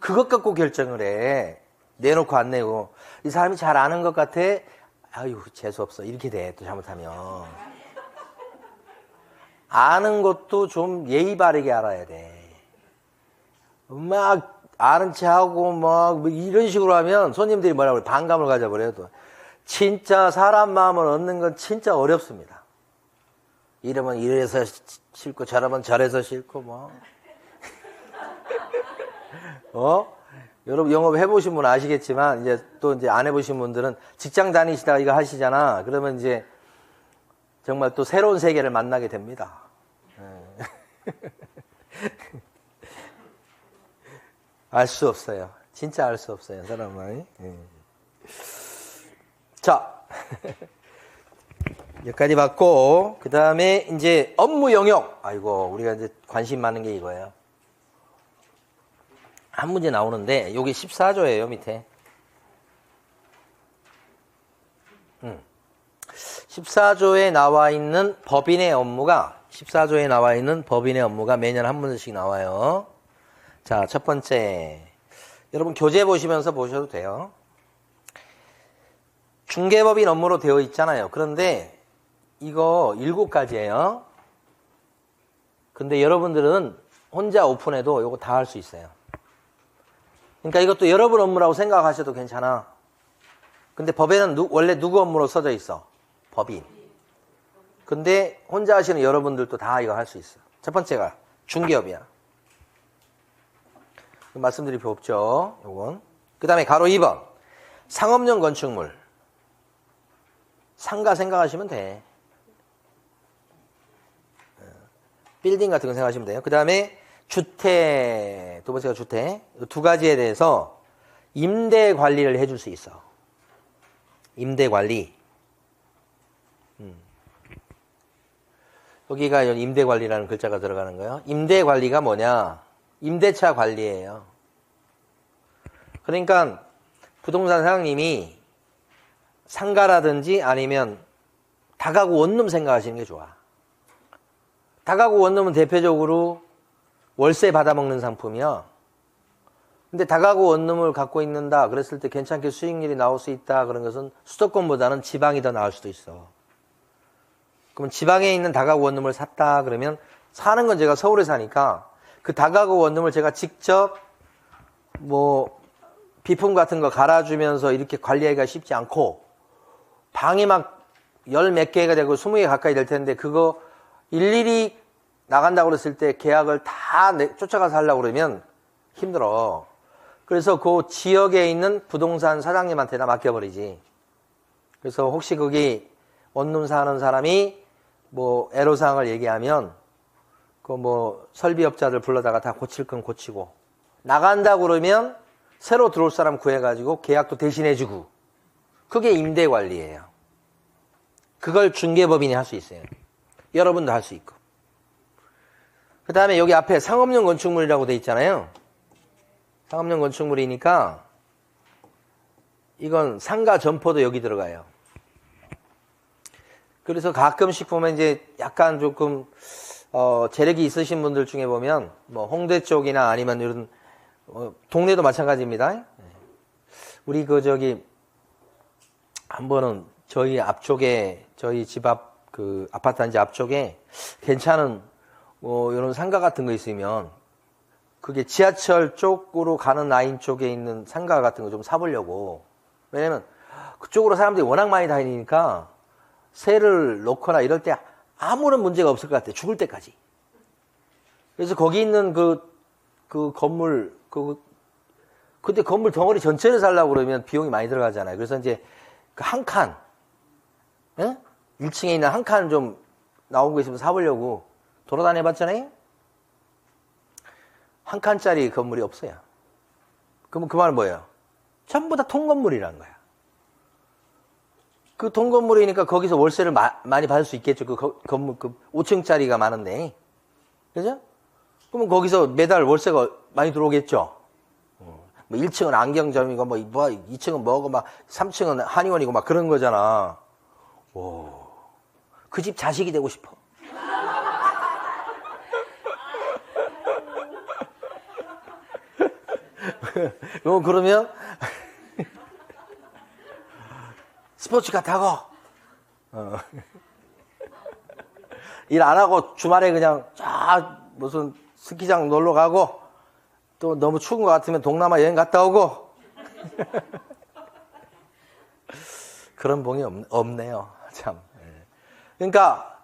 그것 갖고 결정을 해. 내놓고 안 내고 이 사람이 잘 아는 것 같아. 아유 재수없어 이렇게 돼. 또 잘못하면 아는 것도 좀 예의 바르게 알아야 돼. 막 아는 체하고 막 이런 식으로 하면 손님들이 뭐라고 그래 반감을 가져버려도 진짜 사람 마음을 얻는 건 진짜 어렵습니다. 이러면 이래서 싫고 저러면 저래서 싫고 뭐 여러분 영업 해보신 분 아시겠지만 이제 또 이제 안 해보신 분들은 직장 다니시다가 이거 하시잖아. 그러면 이제 정말 또 새로운 세계를 만나게 됩니다. 알 수 없어요. 진짜 알 수 없어요, 사람은. 자, 여기까지 봤고, 그 다음에 이제 업무 영역. 아이고, 우리가 이제 관심 많은 게 이거예요. 한 문제 나오는데, 여기 14조예요, 밑에. 14조에 나와 있는 법인의 업무가, 14조에 나와 있는 법인의 업무가 매년 한 문제씩 나와요. 자, 첫 번째. 여러분, 교재 보시면서 보셔도 돼요. 중개법인 업무로 되어 있잖아요. 그런데 이거 7가지예요. 근데 여러분들은 혼자 오픈해도 이거 다 할 수 있어요. 그러니까 이것도 여러분 업무라고 생각하셔도 괜찮아. 근데 법에는 원래 누구 업무로 써져 있어? 법인. 근데 혼자 하시는 여러분들도 다 이거 할 수 있어. 첫 번째가 중개업이야. 말씀드릴 필요 없죠. 요건. 그 다음에 가로 2번. 상업용 건축물. 상가 생각하시면 돼. 빌딩 같은 거 생각하시면 돼요. 그 다음에 주택. 두 번째가 주택. 이 2가지에 대해서 임대 관리를 해줄 수 있어. 임대 관리. 여기가 임대 관리라는 글자가 들어가는 거예요. 임대 관리가 뭐냐? 임대차 관리예요. 그러니까 부동산 사장님이 상가라든지 아니면 다가구 원룸 생각하시는 게 좋아. 다가구 원룸은 대표적으로 월세 받아먹는 상품이야. 근데 다가구 원룸을 갖고 있는다 그랬을 때 괜찮게 수익률이 나올 수 있다 그런 것은 수도권보다는 지방이 더 나을 수도 있어. 그럼 지방에 있는 다가구 원룸을 샀다 그러면 사는 건 제가 서울에 사니까 그 다가구 원룸을 제가 직접 뭐 비품 같은 거 갈아주면서 이렇게 관리하기가 쉽지 않고 방이 막 열 몇 개가 되고 20개 가까이 될 텐데 그거 일일이 나간다고 그랬을 때 계약을 다 쫓아가서 하려고 그러면 힘들어. 그래서 그 지역에 있는 부동산 사장님한테다 맡겨버리지. 그래서 혹시 거기 원룸 사는 사람이 뭐 애로사항을 얘기하면 그 뭐 설비업자들 불러다가 다 고칠 건 고치고 나간다고 그러면 새로 들어올 사람 구해가지고 계약도 대신해주고 그게 임대관리예요. 그걸 중개법인이 할 수 있어요. 여러분도 할 수 있고. 그 다음에 여기 앞에 상업용 건축물이라고 돼 있잖아요. 상업용 건축물이니까 이건 상가 점포도 여기 들어가요. 그래서 가끔씩 보면 이제 약간 조금 재력이 있으신 분들 중에 보면 뭐 홍대 쪽이나 아니면 이런 동네도 마찬가지입니다. 우리 한 번은 저희 앞쪽에 저희 집 앞 그 아파트 단지 앞쪽에 괜찮은 이런 상가 같은 거 있으면 그게 지하철 쪽으로 가는 라인 쪽에 있는 상가 같은 거 좀 사보려고. 왜냐면 그쪽으로 사람들이 워낙 많이 다니니까 세를 놓거나 이럴 때 아무런 문제가 없을 것 같아. 죽을 때까지. 그래서 거기 있는 그 건물, 근데 건물 덩어리 전체를 살려고 그러면 비용이 많이 들어가잖아요. 그래서 이제 그 한 칸, 예? 1층에 있는 한 칸 좀 나온 거 있으면 사보려고 돌아다녀 봤잖아요? 한 칸짜리 건물이 없어요. 그러면 그 말은 뭐예요? 전부 다 통건물이라는 거야. 그 통건물이니까 거기서 월세를 많이 받을 수 있겠죠. 건물, 5층짜리가 많은데. 그죠? 그러면 거기서 매달 월세가 많이 들어오겠죠. 뭐 1층은 안경점이고, 뭐 2층은 뭐고, 막 3층은 한의원이고, 막 그런 거잖아. 오. 그 집 자식이 되고 싶어. 그러면 스포츠카 타고 일 안 하고 주말에 그냥 쫙 무슨 스키장 놀러 가고 또 너무 추운 것 같으면 동남아 여행 갔다 오고 그런 봉이 없네요. 참. 그러니까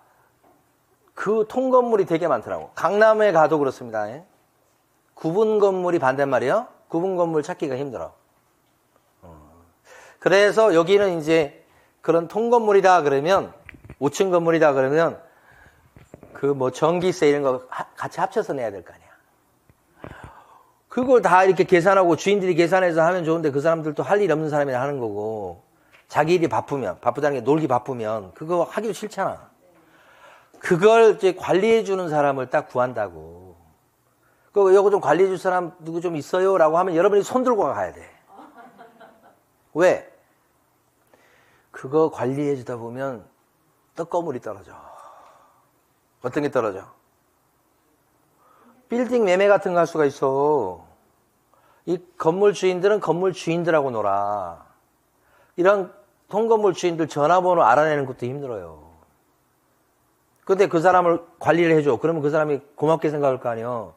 그 통건물이 되게 많더라고. 강남에 가도 그렇습니다. 구분 건물이 반대말이에요. 구분 건물 찾기가 힘들어. 그래서 여기는 이제 그런 통건물이다 그러면 5층 건물이다 그러면 그 뭐 전기세 이런 거 같이 합쳐서 내야 될 거 아니야. 그걸 다 이렇게 계산하고 주인들이 계산해서 하면 좋은데 그 사람들도 할 일 없는 사람이 하는 거고 자기 일이 바쁘면 바쁘다는 게 놀기 바쁘면 그거 하기도 싫잖아. 그걸 이제 관리해 주는 사람을 딱 구한다고. 그 이거 좀 관리해 줄 사람 누구 좀 있어요? 라고 하면 여러분이 손 들고 가야 돼. 왜? 그거 관리해 주다 보면 떡거물이 떨어져. 어떤 게 떨어져? 빌딩 매매 같은 거 할 수가 있어. 이 건물 주인들은 건물 주인들하고 놀아. 이런 통건물 주인들 전화번호 알아내는 것도 힘들어요. 근데 그 사람을 관리를 해줘. 그러면 그 사람이 고맙게 생각할 거 아니에요.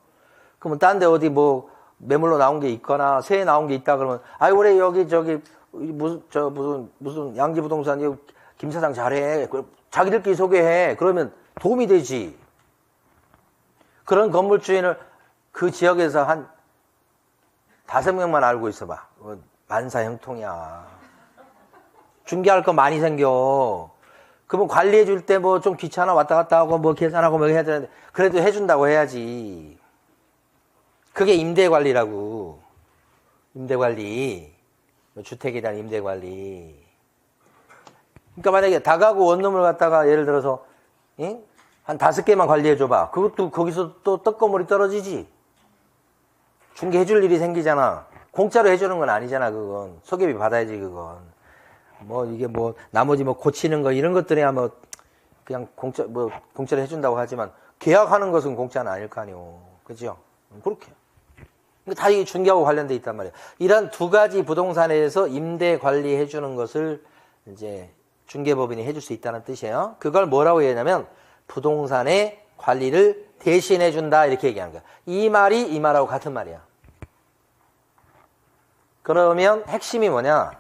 그러면 딴 데 어디 뭐 매물로 나온 게 있거나 새에 나온 게 있다 그러면 아이 우리 여기 저기 무슨 양지부동산 김 사장 잘해. 자기들끼리 소개해. 그러면 도움이 되지. 그런 건물 주인을 그 지역에서 한 5명만 알고 있어봐. 만사형통이야. 중개할 거 많이 생겨. 그러면 관리해 줄 때 뭐 좀 귀찮아 왔다 갔다 하고 뭐 계산하고 뭐 해야 되는데 그래도 해준다고 해야지. 그게 임대관리라고. 임대관리. 주택에 대한 임대관리. 그러니까 만약에 다가구 원룸을 갖다가 예를 들어서 한 5개만 관리해줘봐. 그것도 거기서 또 떡거물이 떨어지지. 중개해줄 일이 생기잖아. 공짜로 해주는 건 아니잖아. 그건 소개비 받아야지. 그건 뭐 이게 뭐 나머지 뭐 고치는 거 이런 것들이야 뭐 그냥 공짜로 해준다고 하지만 계약하는 것은 공짜는 아닐 거 아니오. 그죠? 그렇게. 다 이게 중개하고 관련돼 있단 말이야. 이런 두 가지 부동산에 대해서 임대 관리해 주는 것을 이제 중개법인이 해줄 수 있다는 뜻이에요. 그걸 뭐라고 얘기하냐면 부동산의 관리를 대신해 준다 이렇게 얘기하는 거야. 이 말이 이 말하고 같은 말이야. 그러면 핵심이 뭐냐?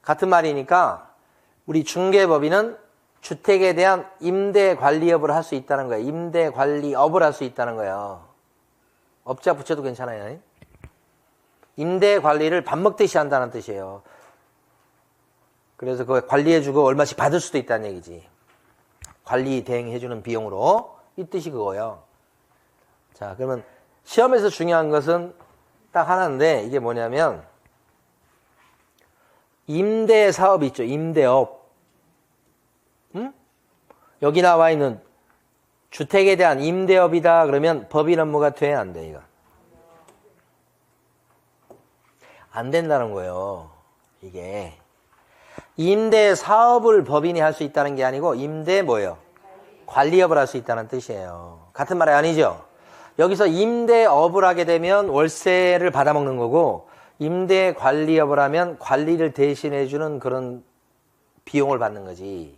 같은 말이니까 우리 중개법인은 주택에 대한 임대 관리업을 할 수 있다는 거야. 임대 관리업을 할 수 있다는 거예요. 업자 붙여도 괜찮아요. 임대 관리를 밥 먹듯이 한다는 뜻이에요. 그래서 그거 관리해주고 얼마씩 받을 수도 있다는 얘기지. 관리 대행해주는 비용으로. 이 뜻이 그거예요. 자, 그러면 시험에서 중요한 것은 딱 하나인데 이게 뭐냐면 임대 사업 있죠. 임대업. 여기 나와 있는 주택에 대한 임대업이다 그러면 법인 업무가 돼? 안 돼? 이거 안 된다는 거예요. 이게 임대 사업을 법인이 할 수 있다는 게 아니고 임대 뭐예요? 관리업을 할 수 있다는 뜻이에요. 같은 말이 아니죠? 여기서 임대업을 하게 되면 월세를 받아먹는 거고 임대 관리업을 하면 관리를 대신해 주는 그런 비용을 받는 거지.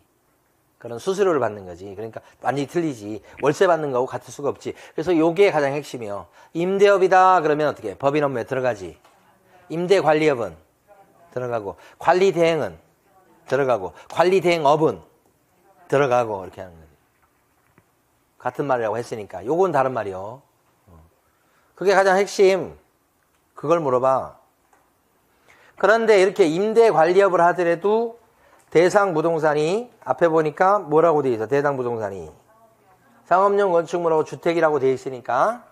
그런 수수료를 받는 거지. 그러니까 완전히 틀리지. 월세 받는 거하고 같을 수가 없지. 그래서 요게 가장 핵심이요. 임대업이다 그러면 어떻게? 법인 업무에 들어가지. 임대 관리업은 들어가고 관리 대행은 들어가고 관리 대행업은 들어가고 이렇게 하는 거지. 같은 말이라고 했으니까. 요건 다른 말이요. 그게 가장 핵심. 그걸 물어봐. 그런데 이렇게 임대 관리업을 하더라도 대상 부동산이 앞에 보니까 뭐라고 돼 있어? 대상 부동산이 상업용 건축물하고 주택이라고 돼 있으니까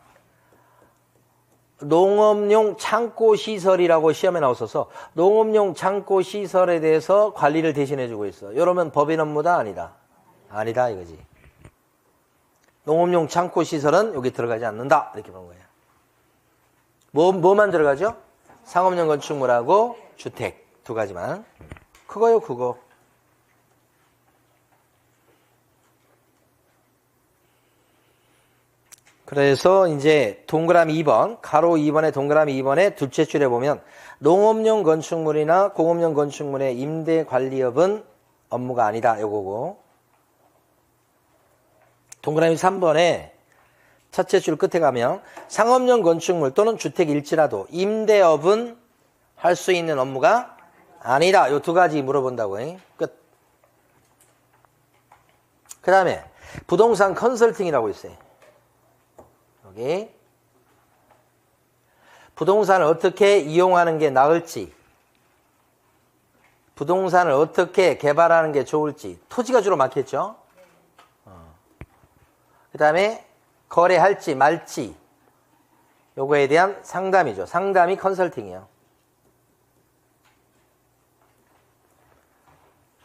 농업용 창고 시설이라고 시험에 나왔어서 농업용 창고 시설에 대해서 관리를 대신해 주고 있어. 이러면 법인 업무다 아니다? 아니다 이거지. 농업용 창고 시설은 여기 들어가지 않는다 이렇게 보는 거예요. 뭐만 들어가죠? 상업용 건축물하고 주택 두 가지만. 그거요 그거. 그래서 이제 동그라미 2번, 가로 2번에 동그라미 2번에 둘째 줄에 보면 농업용 건축물이나 공업용 건축물의 임대 관리업은 업무가 아니다. 요거고. 동그라미 3번에 첫째 줄 끝에 가면 상업용 건축물 또는 주택일지라도 임대업은 할 수 있는 업무가 아니다. 요 두 가지 물어본다고. 끝. 그 다음에 부동산 컨설팅이라고 있어요. 여기 부동산을 어떻게 이용하는 게 나을지 부동산을 어떻게 개발하는 게 좋을지. 토지가 주로 많겠죠? 그 다음에 거래할지 말지. 요거에 대한 상담이죠. 상담이 컨설팅이에요.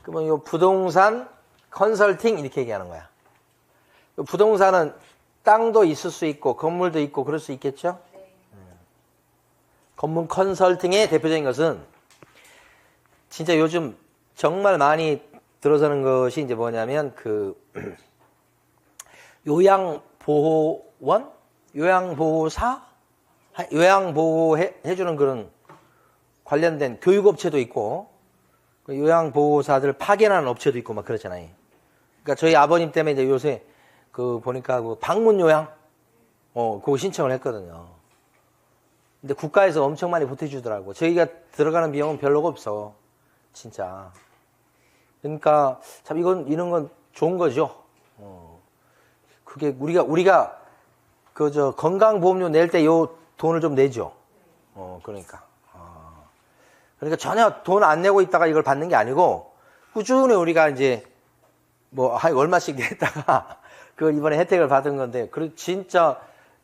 그러면 요 부동산 컨설팅 이렇게 얘기하는 거야. 요 부동산은 땅도 있을 수 있고 건물도 있고 그럴 수 있겠죠? 건물 컨설팅의 대표적인 것은 진짜 요즘 정말 많이 들어서는 것이 이제 뭐냐면 그 요양보호원? 요양보호사? 요양보호해주는 그런 관련된 교육업체도 있고 요양보호사들 파견하는 업체도 있고 막 그렇잖아요. 그러니까 저희 아버님 때문에 이제 요새 그 보니까 그 방문요양 그거 신청을 했거든요. 근데 국가에서 엄청 많이 보태주더라고. 저희가 들어가는 비용은 별로가 없어. 진짜. 그러니까 참 이런 건 좋은 거죠. 그게 우리가 그 건강보험료 낼 때 요 돈을 좀 내죠. 그러니까 전혀 돈 안 내고 있다가 이걸 받는 게 아니고 꾸준히 우리가 이제 뭐 한 얼마씩 냈다가 그 이번에 혜택을 받은 건데 그 진짜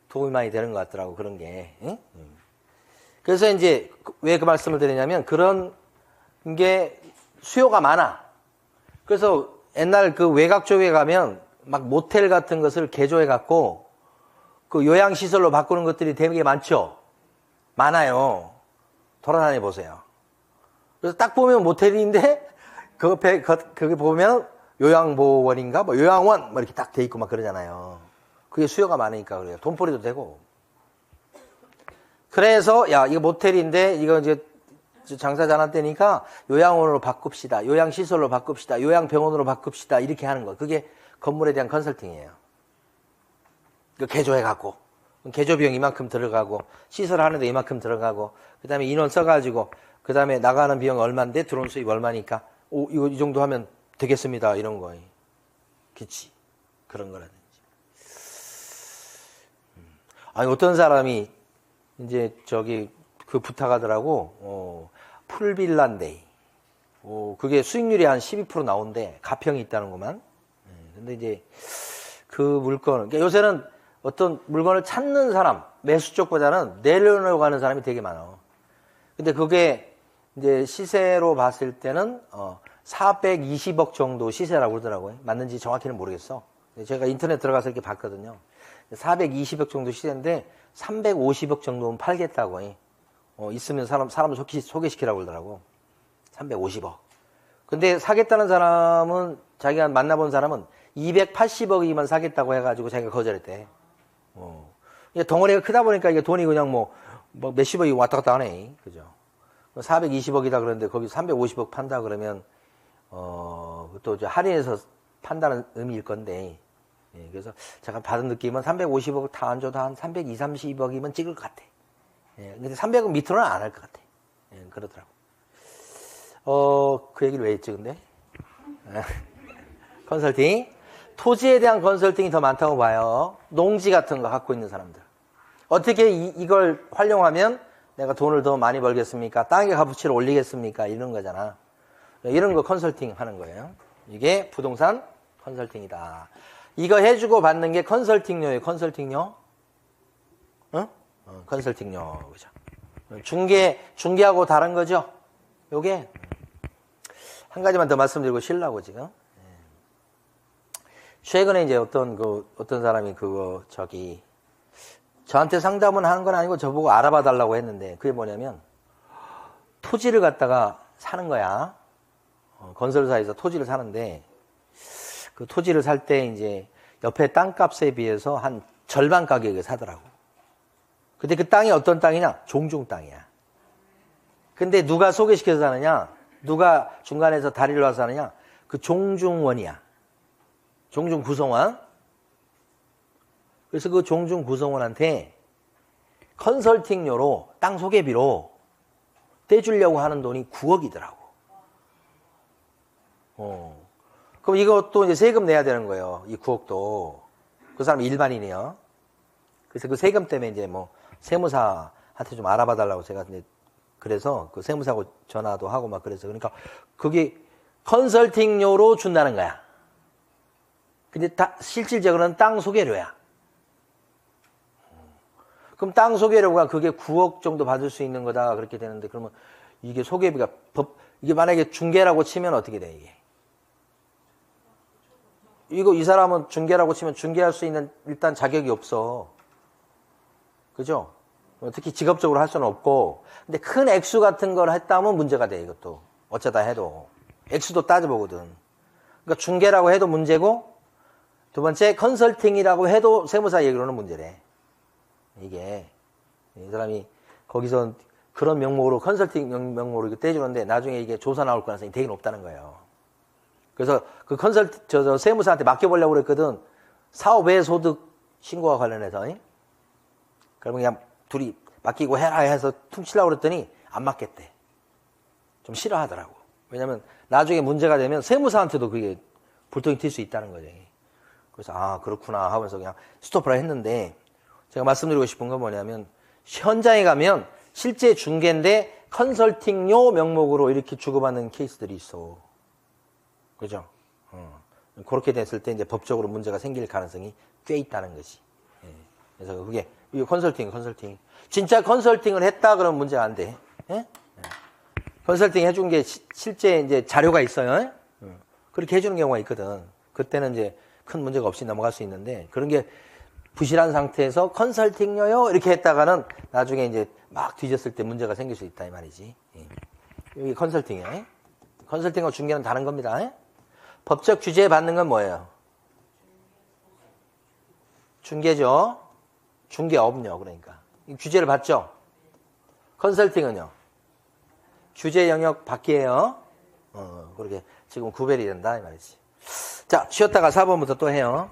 도움이 많이 되는 것 같더라고 그런 게. 응? 그래서 이제 왜 그 말씀을 드리냐면 그런 게 수요가 많아. 그래서 옛날 그 외곽 쪽에 가면 막 모텔 같은 것을 개조해 갖고 그 요양시설로 바꾸는 것들이 되게 많죠. 많아요. 돌아다녀 보세요. 그래서 딱 보면 모텔인데 그 옆에 거기 보면 요양보호원인가 뭐 요양원 뭐 이렇게 딱 돼 있고 막 그러잖아요. 그게 수요가 많으니까 그래요. 돈벌이도 되고. 그래서 야 이거 모텔인데 이거 이제 장사 잘안 되니까 요양원으로 바꿉시다. 요양시설로 바꿉시다. 요양병원으로 바꿉시다. 이렇게 하는 거. 그게 건물에 대한 컨설팅이에요. 그 개조해갖고 개조 비용 이만큼 들어가고 시설하는데 이만큼 들어가고 그 다음에 인원 써가지고 그 다음에 나가는 비용 얼마인데 들어온 수입 얼마니까 이거 이 정도 하면 되겠습니다. 이런 거. 그치. 그런 거라든지. 아니 어떤 사람이 이제 그 부탁하더라고. 풀빌라인데 그게 수익률이 한 12% 나온대. 가평이 있다는구만. 근데 이제 그 물건, 그러니까 요새는 어떤 물건을 찾는 사람, 매수 쪽보다는 내려놓으려고 하는 사람이 되게 많아. 근데 그게 이제 시세로 봤을 때는 420억 정도 시세라고 그러더라고요. 맞는지 정확히는 모르겠어. 제가 인터넷 들어가서 이렇게 봤거든요. 420억 정도 시세인데 350억 정도는 팔겠다고. 있으면 사람 소개시키라고 그러더라고. 350억. 근데 사겠다는 사람은 자기가 만나본 사람은 280억이면 사겠다고 해가지고 자기가 거절했대. 덩어리가 크다 보니까 이게 돈이 그냥 뭐 몇십억이 왔다 갔다 하네. 그죠? 420억이다 그러는데 거기 350억 판다 그러면, 또 이제 할인해서 판다는 의미일 건데. 예, 그래서 제가 받은 느낌은 350억 다 안 줘도 한 320, 30억이면 찍을 것 같아. 예, 근데 300억 밑으로는 안 할 것 같아. 예, 그러더라고. 그 얘기를 왜 했지, 근데? 컨설팅. 토지에 대한 컨설팅이 더 많다고 봐요. 농지 같은 거 갖고 있는 사람들. 어떻게 이걸 활용하면 내가 돈을 더 많이 벌겠습니까? 땅의 값어치를 올리겠습니까? 이런 거잖아. 이런 거 컨설팅 하는 거예요. 이게 부동산 컨설팅이다. 이거 해주고 받는 게 컨설팅료예요. 컨설팅료. 컨설팅료. 그죠? 중개하고 다른 거죠? 요게. 한 가지만 더 말씀드리고 쉬려고 지금. 최근에 이제 어떤 사람이 저한테 상담은 하는 건 아니고 저보고 알아봐 달라고 했는데 그게 뭐냐면 토지를 갖다가 사는 거야. 건설사에서 토지를 사는데 그 토지를 살 때 이제 옆에 땅값에 비해서 한 절반 가격에 사더라고. 근데 그 땅이 어떤 땅이냐? 종중 땅이야. 근데 누가 소개시켜서 사느냐? 누가 중간에서 다리를 와서 하느냐? 그 종중원이야. 종중 구성원. 그래서 그 종중 구성원한테 컨설팅료로 땅 소개비로 떼주려고 하는 돈이 9억이더라고. 그럼 이것도 이제 세금 내야 되는 거예요. 이 9억도. 그 사람 일반인이에요. 그래서 그 세금 때문에 이제 뭐 세무사한테 좀 알아봐 달라고 제가 이제 그래서 그 세무사하고 전화도 하고 막 그래서 그러니까 그게 컨설팅료로 준다는 거야. 근데 실질적으로는 땅 소개료야. 그럼 땅 소개료가 그게 9억 정도 받을 수 있는 거다 그렇게 되는데 그러면 이게 소개비가 이게 만약에 중개라고 치면 어떻게 돼 이게? 이 사람은 중개라고 치면 중개할 수 있는 일단 자격이 없어. 그죠? 특히 직업적으로 할 수는 없고. 근데 큰 액수 같은 걸 했다면 문제가 돼, 이것도. 어쩌다 해도. 액수도 따져보거든. 그러니까 중개라고 해도 문제고, 두 번째, 컨설팅이라고 해도 세무사 얘기로는 문제래. 이게. 이 사람이 거기서 그런 명목으로, 컨설팅 명목으로 이렇게 떼주는데, 나중에 이게 조사 나올 가능성이 되게 높다는 거예요. 그래서 그 세무사한테 맡겨보려고 그랬거든. 사업외 소득 신고와 관련해서. 그러면 그냥 둘이 맡기고 해라 해서 퉁치려고 그랬더니 안 맡겠대. 좀 싫어하더라고. 왜냐면 나중에 문제가 되면 세무사한테도 그게 불똥이 튈 수 있다는 거지. 그래서 아 그렇구나 하면서 그냥 스톱을 했는데 제가 말씀드리고 싶은 건 뭐냐면 현장에 가면 실제 중개인데 컨설팅료 명목으로 이렇게 주고받는 케이스들이 있어. 그죠? 그렇게 됐을 때 이제 법적으로 문제가 생길 가능성이 꽤 있다는 거지. 예. 그래서 그게 이거 컨설팅. 진짜 컨설팅을 했다 그러면 문제가 안 돼. 예? 예. 컨설팅 해준 게 실제 이제 자료가 있어요. 그렇게 해주는 경우가 있거든. 그때는 이제 큰 문제가 없이 넘어갈 수 있는데 그런 게 부실한 상태에서 컨설팅료요 이렇게 했다가는 나중에 이제 막 뒤졌을 때 문제가 생길 수 있다 이 말이지. 예. 여기 컨설팅이에요. 컨설팅과 중개는 다른 겁니다. 예? 법적 규제에 받는 건 뭐예요? 중개죠. 중개업료 그러니까. 규제를 받죠. 컨설팅은요. 규제 영역 밖이에요. 그렇게 지금 구별이 된다 이 말이지. 자, 쉬었다가 4번부터 또 해요.